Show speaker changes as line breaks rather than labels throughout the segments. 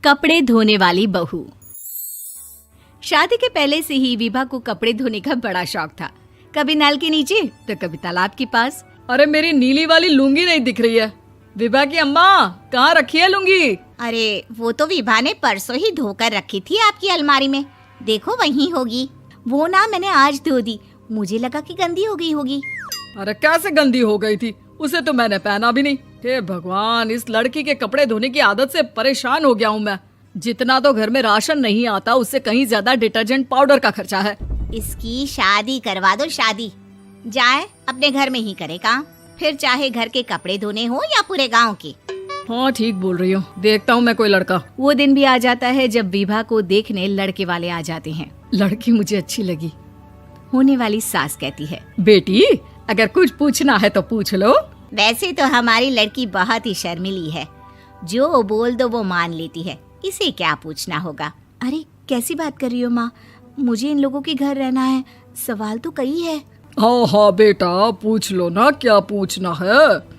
कपड़े धोने वाली बहू। शादी के पहले से ही विभा को कपड़े धोने का बड़ा शौक था। कभी नल के नीचे तो कभी तालाब के पास।
अरे मेरी नीली वाली लुंगी नहीं दिख रही है। विभा की अम्मा, कहाँ रखी है लुंगी?
अरे वो तो विभा ने परसों ही धोकर रखी थी आपकी अलमारी में, देखो वहीं होगी। वो ना मैंने आज धो दी, मुझे लगा कि गंदी हो गई होगी।
अरे कैसे गंदी हो गई थी? उसे तो मैंने पहना भी नहीं। हे भगवान, इस लड़की के कपड़े धोने की आदत से परेशान हो गया हूँ मैं। जितना तो घर में राशन नहीं आता, उससे कहीं ज्यादा डिटर्जेंट पाउडर का खर्चा है।
इसकी शादी करवा दो, शादी जाए अपने घर में ही करे काम, फिर चाहे घर के कपड़े धोने हो या पूरे गांव के।
हाँ ठीक बोल रही हूँ, देखता हूँ मैं कोई लड़का।
वो दिन भी आ जाता है जब विभा को देखने लड़के वाले आ जाते हैं।
लड़की मुझे अच्छी लगी।
होने वाली सास कहती है,
बेटी अगर कुछ पूछना है तो पूछ लो।
वैसे तो हमारी लड़की बहुत ही शर्मीली है, जो बोल दो वो मान लेती है, इसे क्या पूछना होगा।
अरे कैसी बात कर रही हो माँ, मुझे इन लोगों के घर रहना है, सवाल तो कई है।
हाँ हाँ बेटा, पूछ लो ना, क्या पूछना है।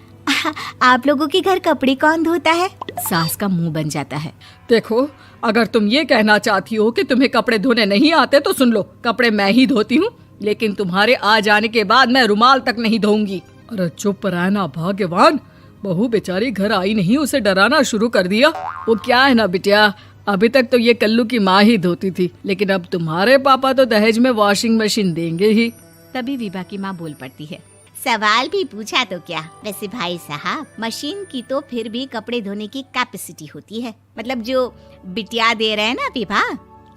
आप लोगों के घर कपड़े कौन धोता है? सास का मुंह बन जाता है।
देखो, अगर तुम ये कहना चाहती हो कि तुम्हें कपड़े धोने नहीं आते तो सुन लो, कपड़े मैं ही धोती हूँ, लेकिन तुम्हारे आ जाने के बाद मैं रुमाल तक नहीं धोऊंगी। अरे चुप रहना भाग्यवान, बहू बेचारी घर आई नहीं, उसे डराना शुरू कर दिया। वो क्या है ना बिटिया, अभी तक तो ये कल्लू की माँ ही धोती थी, लेकिन अब तुम्हारे पापा तो दहेज में वॉशिंग मशीन देंगे ही।
तभी विभा की माँ बोल पड़ती है,
सवाल भी पूछा तो क्या। वैसे भाई साहब, मशीन की तो फिर भी कपड़े धोने की कैपेसिटी होती है। मतलब जो बिटिया दे रहे हैं ना विभा,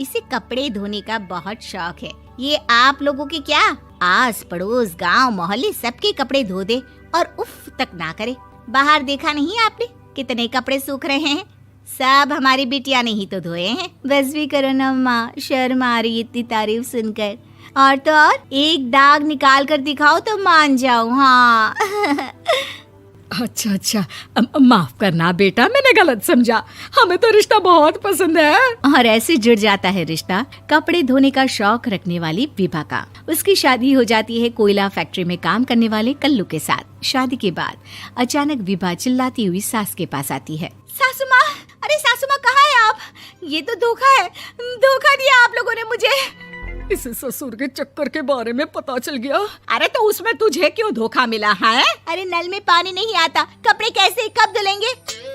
इसे कपड़े धोने का बहुत शौक है। ये आप लोगों के क्या, आस पड़ोस गांव मोहल्ले सबके कपड़े धो दे और उफ तक ना करे। बाहर देखा नहीं आपने कितने कपड़े सूख रहे हैं? सब हमारी बिटिया ने ही तो धोए हैं।
बस भी करो ना माँ, शर्म आ रही इतनी तारीफ सुनकर। और तो और एक दाग निकाल कर दिखाओ तो मान जाओ। हाँ
अच्छा, माफ करना बेटा, मैंने गलत समझा। हमें तो रिश्ता बहुत पसंद है।
और ऐसे जुड़ जाता है रिश्ता कपड़े धोने का शौक रखने वाली विभा का। उसकी शादी हो जाती है कोयला फैक्ट्री में काम करने वाले कल्लू के साथ। शादी के बाद अचानक विभा चिल्लाती हुई सास के पास आती है।
सासू माँ, अरे सासू माँ कहाँ है आप? ये तो धोखा है, धोखा दिया आप लोगों ने मुझे।
इसे ससुर के चक्कर के बारे में पता चल गया।
अरे तो उसमें तुझे क्यों धोखा मिला है? अरे नल में पानी नहीं आता, कपड़े कैसे कब धुलेंगे?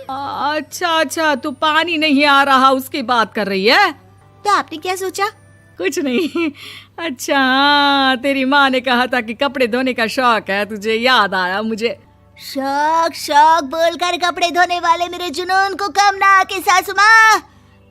अच्छा, तू पानी नहीं आ रहा उसकी बात कर रही है।
तो आपने क्या सोचा?
कुछ नहीं। अच्छा, तेरी माँ ने कहा था कि कपड़े धोने का शौक है तुझे, याद आया मुझे।
शौक बोलकर कपड़े धोने वाले मेरे जुनून को कम ना आके सासू माँ,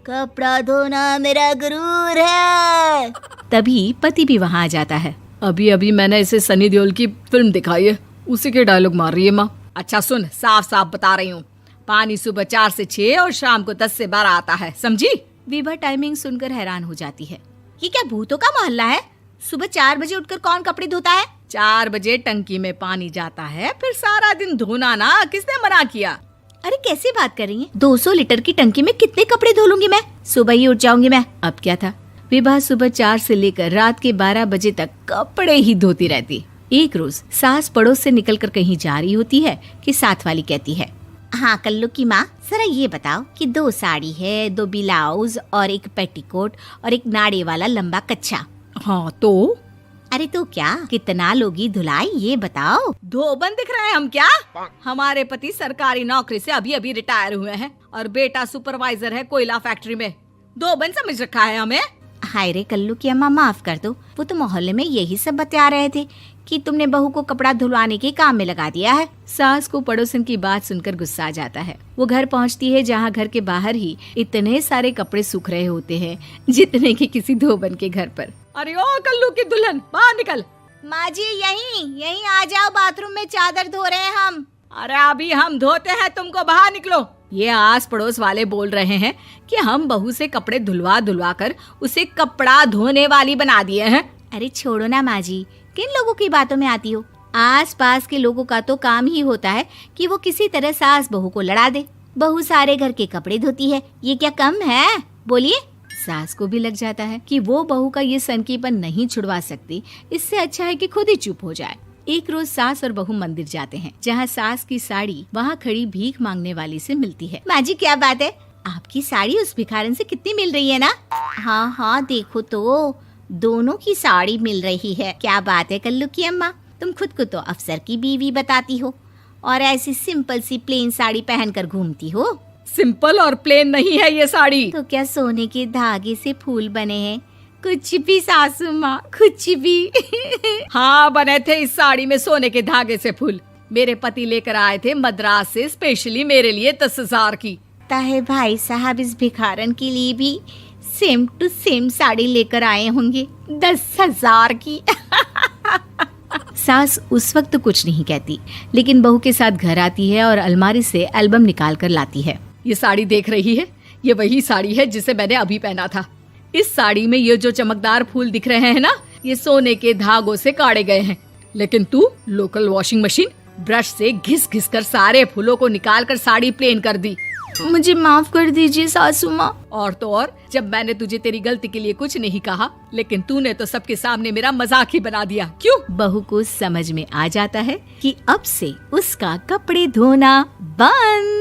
कपड़ा धोना मेरा गुरूर है।
तभी पति भी वहाँ आ जाता है।
अभी मैंने इसे सनी देओल की फिल्म दिखाई है, उसी के डायलॉग मार रही है माँ। अच्छा सुन, साफ साफ बता रही हूँ, पानी सुबह 4 से 6 और शाम को 10 से 12 आता है, समझी?
विभा टाइमिंग सुनकर हैरान हो जाती है।
ये क्या भूतों का मोहल्ला है? सुबह 4 बजे उठकर कौन कपड़े धोता है?
4 बजे टंकी में पानी जाता है, फिर सारा दिन धोना ना, किसने मना किया?
अरे कैसी बात कर रही हैं? 200 लीटर की टंकी में कितने कपड़े धो लूंगी मैं? सुबह ही उठ जाऊंगी मैं। अब क्या था, विभा सुबह 4 से लेकर रात के 12 बजे तक कपड़े ही धोती रहती। एक रोज सास पड़ोस से निकलकर कहीं जा रही होती है कि साथ वाली कहती है,
हाँ कल्लू की माँ, जरा ये बताओ कि 2 साड़ी है, 2 ब्लाउज और एक पेटीकोट और एक नाड़े वाला लंबा कच्छा।
हाँ तो?
अरे तो क्या, कितना लोगी धुलाई ये बताओ।
धोबन दिख रहे हैं हम क्या? हमारे पति सरकारी नौकरी से अभी रिटायर हुए हैं और बेटा सुपरवाइजर है कोयला फैक्ट्री में। धोबन समझ रखा है हमें?
हाय रे कल्लू की अम्मा, माफ कर दो, वो तो मोहल्ले में यही सब बता रहे थे कि तुमने बहू को कपड़ा धुलवाने के काम में लगा दिया है।
सास को पड़ोसन की बात सुनकर गुस्सा आ जाता है। वो घर पहुंचती है जहां घर के बाहर ही इतने सारे कपड़े सूख रहे होते हैं जितने कि किसी धोबन के घर पर।
अरे ओ कल्लू की दुल्हन, बाहर निकल।
माँ जी यहीं आ जाओ, बाथरूम में चादर धो रहे हैं हम।
अरे अभी हम धोते हैं, तुमको बाहर निकलो। ये आस पड़ोस वाले बोल रहे हैं कि हम बहू से कपड़े धुलवा कर उसे कपड़ा धोने वाली बना दिए हैं।
अरे छोड़ो ना माँ जी, किन लोगों की बातों में आती हो? आस पास के लोगों का तो काम ही होता है कि वो किसी तरह सास बहू को लड़ा दे। बहू सारे घर के कपड़े धोती है, ये क्या कम है? बोलिए।
सास को भी लग जाता है कि वो बहू का ये सनकीपन नहीं छुड़वा सकती, इससे अच्छा है कि खुद ही चुप हो जाए। एक रोज सास और बहू मंदिर जाते हैं, जहाँ सास की साड़ी वहाँ खड़ी भीख मांगने वाली से मिलती है।
माँ जी क्या बात है, आपकी साड़ी उस भिखारन से कितनी मिल रही है ना? हाँ हाँ देखो तो, दोनों की साड़ी मिल रही है। क्या बात है कल्लू की अम्मा, तुम खुद को तो अफसर की बीवी बताती हो और ऐसी सिंपल सी प्लेन साड़ी पहनकर घूमती हो।
सिंपल और प्लेन नहीं है ये साड़ी।
तो क्या सोने के धागे से फूल बने हैं? कुछ भी सासू माँ, कुछ भी।
हाँ बने थे इस साड़ी में सोने के धागे से फूल। मेरे पति लेकर आए थे मद्रास से स्पेशली मेरे लिए 10,000 की।
ताहे भाई साहब इस भिखारन के लिए भी सेम टू सेम साड़ी लेकर आए होंगे 10,000 की।
सास उस वक्त तो कुछ नहीं कहती, लेकिन बहू के साथ घर आती है और अलमारी से एल्बम निकाल कर लाती है।
ये साड़ी देख रही है, ये वही साड़ी है जिसे मैंने अभी पहना था। इस साड़ी में ये जो चमकदार फूल दिख रहे हैं ना, ये सोने के धागों से काटे गए हैं। लेकिन तू लोकल वॉशिंग मशीन ब्रश से घिस घिस कर सारे फूलों को निकाल कर साड़ी प्लेन कर दी।
मुझे माफ कर दीजिए सासू माँ।
और तो और, जब मैंने तुझे तेरी गलती के लिए कुछ नहीं कहा, लेकिन तूने तो सबके सामने मेरा मजाक ही बना दिया। क्यों?
बहू को समझ में आ जाता है कि अब से उसका कपड़े धोना बंद।